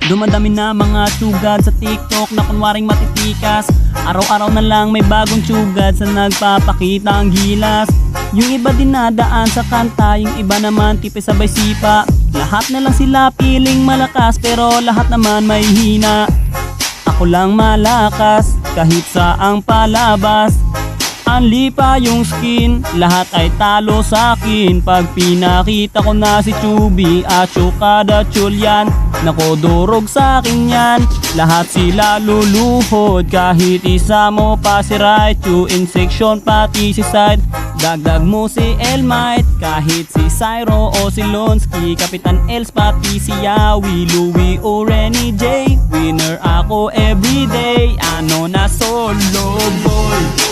Dumadami na mga tsugad sa TikTok na kunwaring matitikas. Araw-araw na lang may bagong tsugad sa nagpapakita ang gilas. Yung iba dinadaan sa kanta, yung iba naman tipis sabay sipa. Lahat na lang sila piling malakas pero lahat naman may hina. Ako lang malakas kahit saang palabas. Anli pa yung skin, lahat ay talo sa akin. Pag pinakita ko na si Chubby at Chukada Chulyan, nako durog sa akin yan. Lahat sila luluhod, kahit isa mo pa si Raichu, in section pati si Side. Dagdag mo si Elmite, kahit si Cyro o si Lonsky, Kapitan Els pati si Yawi, Louie o Renny J. Winner ako everyday, ano na solo boy.